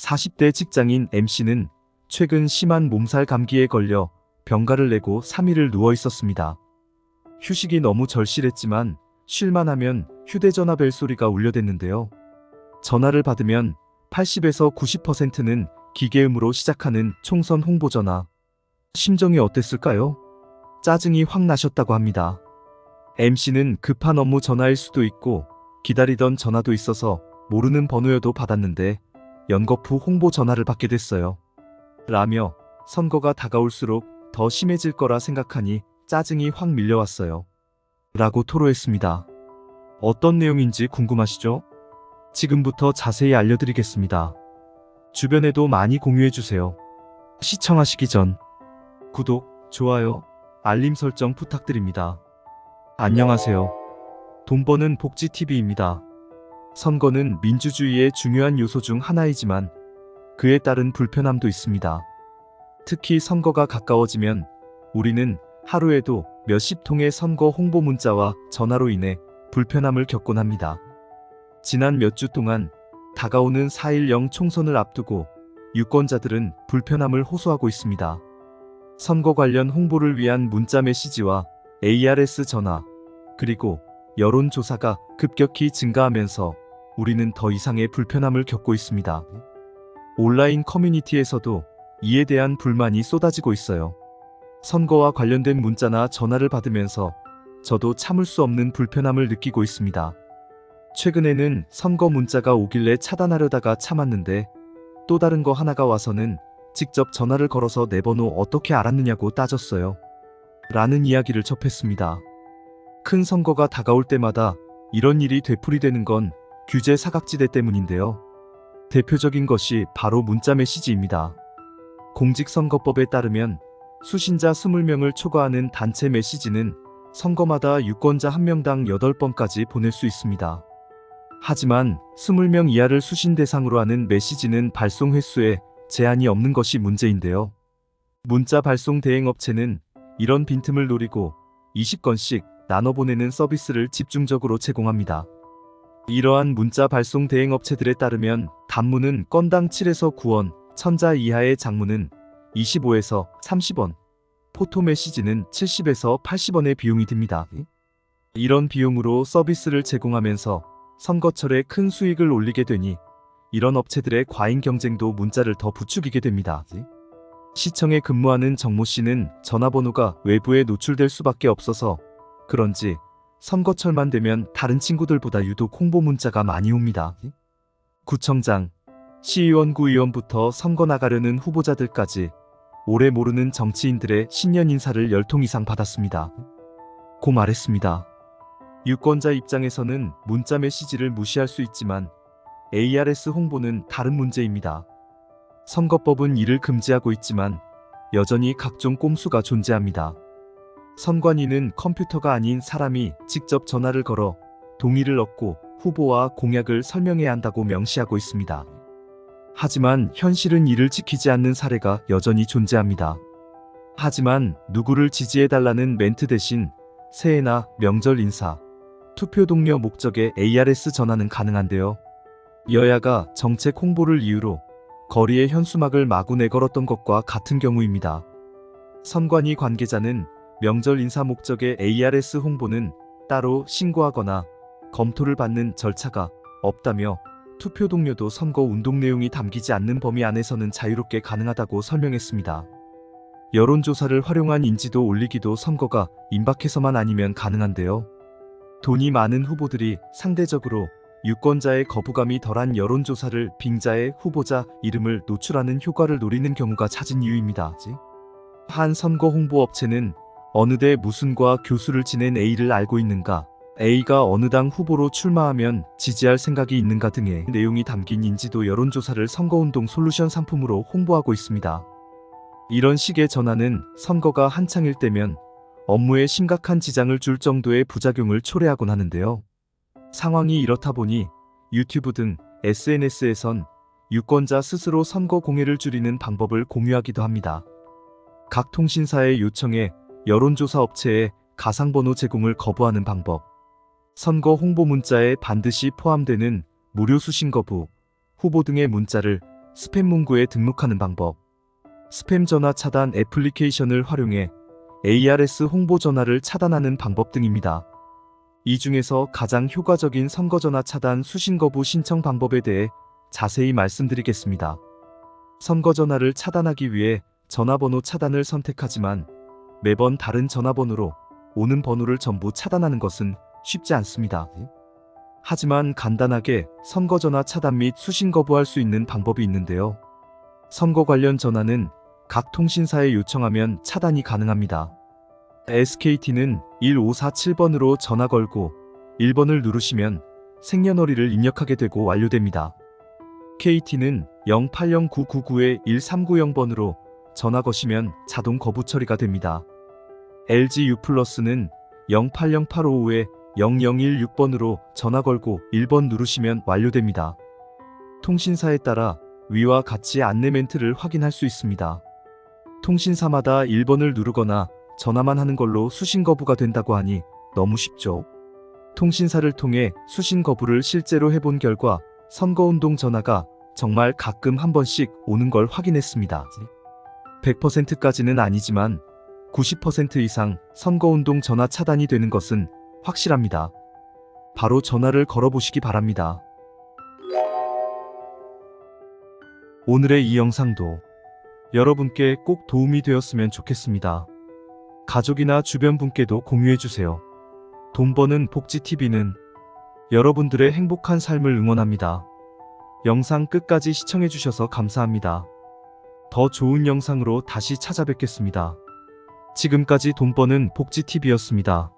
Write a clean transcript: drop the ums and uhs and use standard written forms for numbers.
40대 직장인 M씨는 최근 심한 몸살 감기에 걸려 병가를 내고 3일을 누워 있었습니다. 휴식이 너무 절실했지만 쉴만 하면 휴대전화 벨소리가 울려댔는데요. 전화를 받으면 80에서 90%는 기계음으로 시작하는 총선 홍보전화. 심정이 어땠을까요? 짜증이 확 나셨다고 합니다. M씨는 급한 업무 전화일 수도 있고 기다리던 전화도 있어서 모르는 번호여도 받았는데 연거푸 홍보 전화를 받게 됐어요. 라며 선거가 다가올수록 더 심해질 거라 생각하니 짜증이 확 밀려왔어요. 라고 토로했습니다. 어떤 내용인지 궁금하시죠? 지금부터 자세히 알려드리겠습니다. 주변에도 많이 공유해주세요. 시청하시기 전 구독, 좋아요, 알림 설정 부탁드립니다. 안녕하세요. 돈 버는 복지TV입니다. 선거는 민주주의의 중요한 요소 중 하나이지만 그에 따른 불편함도 있습니다. 특히 선거가 가까워지면 우리는 하루에도 몇십 통의 선거 홍보 문자와 전화로 인해 불편함을 겪곤 합니다. 지난 몇 주 동안 다가오는 4.10 총선을 앞두고 유권자들은 불편함을 호소하고 있습니다. 선거 관련 홍보를 위한 문자 메시지와 ARS 전화, 그리고 여론조사가 급격히 증가하면서 우리는 더 이상의 불편함을 겪고 있습니다. 온라인 커뮤니티에서도 이에 대한 불만이 쏟아지고 있어요. 선거와 관련된 문자나 전화를 받으면서 저도 참을 수 없는 불편함을 느끼고 있습니다. 최근에는 선거 문자가 오길래 차단하려다가 참았는데 또 다른 거 하나가 와서는 직접 전화를 걸어서 내 번호 어떻게 알았느냐고 따졌어요. 라는 이야기를 접했습니다. 큰 선거가 다가올 때마다 이런 일이 되풀이되는 건 규제 사각지대 때문인데요. 대표적인 것이 바로 문자 메시지입니다. 공직선거법에 따르면 수신자 20명을 초과하는 단체 메시지는 선거마다 유권자 1명당 8번까지 보낼 수 있습니다. 하지만 20명 이하를 수신 대상으로 하는 메시지는 발송 횟수에 제한이 없는 것이 문제인데요. 문자 발송 대행업체는 이런 빈틈을 노리고 20건씩 나눠 보내는 서비스를 집중적으로 제공합니다. 이러한 문자 발송 대행업체들에 따르면 단문은 건당 7에서 9원, 천자 이하의 장문은 25에서 30원, 포토 메시지는 70에서 80원의 비용이 듭니다. 이런 비용으로 서비스를 제공하면서 선거철에 큰 수익을 올리게 되니 이런 업체들의 과잉 경쟁도 문자를 더 부추기게 됩니다. 시청에 근무하는 정모 씨는 전화번호가 외부에 노출될 수밖에 없어서 그런지 선거철만 되면 다른 친구들보다 유독 홍보 문자가 많이 옵니다. 구청장, 시의원, 구의원부터 선거 나가려는 후보자들까지 오래 모르는 정치인들의 신년 인사를 10통 이상 받았습니다. 고 말했습니다. 유권자 입장에서는 문자 메시지를 무시할 수 있지만 ARS 홍보는 다른 문제입니다. 선거법은 이를 금지하고 있지만 여전히 각종 꼼수가 존재합니다. 선관위는 컴퓨터가 아닌 사람이 직접 전화를 걸어 동의를 얻고 후보와 공약을 설명해야 한다고 명시하고 있습니다. 하지만 현실은 이를 지키지 않는 사례가 여전히 존재합니다. 하지만 누구를 지지해달라는 멘트 대신 새해나 명절 인사, 투표 동료 목적의 ARS 전화는 가능한데요. 여야가 정책 홍보를 이유로 거리에 현수막을 마구 내걸었던 것과 같은 경우입니다. 선관위 관계자는 명절 인사 목적의 ARS 홍보는 따로 신고하거나 검토를 받는 절차가 없다며 투표 동료도 선거 운동 내용이 담기지 않는 범위 안에서는 자유롭게 가능하다고 설명했습니다. 여론조사를 활용한 인지도 올리기도 선거가 임박해서만 아니면 가능한데요. 돈이 많은 후보들이 상대적으로 유권자의 거부감이 덜한 여론조사를 빙자해 후보자 이름을 노출하는 효과를 노리는 경우가 잦은 이유입니다. 한 선거 홍보 업체는 어느 대 무슨 과 교수를 지낸 A를 알고 있는가, A가 어느 당 후보로 출마하면 지지할 생각이 있는가 등의 내용이 담긴 인지도 여론조사를 선거운동 솔루션 상품으로 홍보하고 있습니다. 이런 식의 전화는 선거가 한창일 때면 업무에 심각한 지장을 줄 정도의 부작용을 초래하곤 하는데요. 상황이 이렇다 보니 유튜브 등 SNS에선 유권자 스스로 선거 공해를 줄이는 방법을 공유하기도 합니다. 각 통신사의 요청에 여론조사 업체에 가상번호 제공을 거부하는 방법, 선거 홍보 문자에 반드시 포함되는 무료 수신 거부, 후보 등의 문자를 스팸 문구에 등록하는 방법. 스팸 전화 차단 애플리케이션을 활용해 ARS 홍보 전화를 차단하는 방법 등입니다. 이 중에서 가장 효과적인 선거전화 차단 수신 거부 신청 방법에 대해 자세히 말씀드리겠습니다. 선거전화를 차단하기 위해 전화번호 차단을 선택하지만 매번 다른 전화번호로 오는 번호를 전부 차단하는 것은 쉽지 않습니다. 하지만 간단하게 선거전화 차단 및 수신 거부할 수 있는 방법이 있는데요. 선거 관련 전화는 각 통신사에 요청하면 차단이 가능합니다. SKT는 1547번으로 전화 걸고 1번을 누르시면 생년월일을 입력하게 되고 완료됩니다. KT는 080999-1390번으로 전화 거시면 자동 거부 처리가 됩니다. LG U+는 080855-0016번으로 전화 걸고 1번 누르시면 완료됩니다. 통신사에 따라 위와 같이 안내 멘트를 확인할 수 있습니다. 통신사마다 1번을 누르거나 전화만 하는 걸로 수신 거부가 된다고 하니 너무 쉽죠. 통신사를 통해 수신 거부를 실제로 해본 결과 선거운동 전화가 정말 가끔 한 번씩 오는 걸 확인했습니다. 100%까지는 아니지만 90% 이상 선거운동 전화 차단이 되는 것은 확실합니다. 바로 전화를 걸어보시기 바랍니다. 오늘의 이 영상도 여러분께 꼭 도움이 되었으면 좋겠습니다. 가족이나 주변 분께도 공유해주세요. 돈 버는 복지TV는 여러분들의 행복한 삶을 응원합니다. 영상 끝까지 시청해주셔서 감사합니다. 더 좋은 영상으로 다시 찾아뵙겠습니다. 지금까지 돈 버는 복지TV였습니다.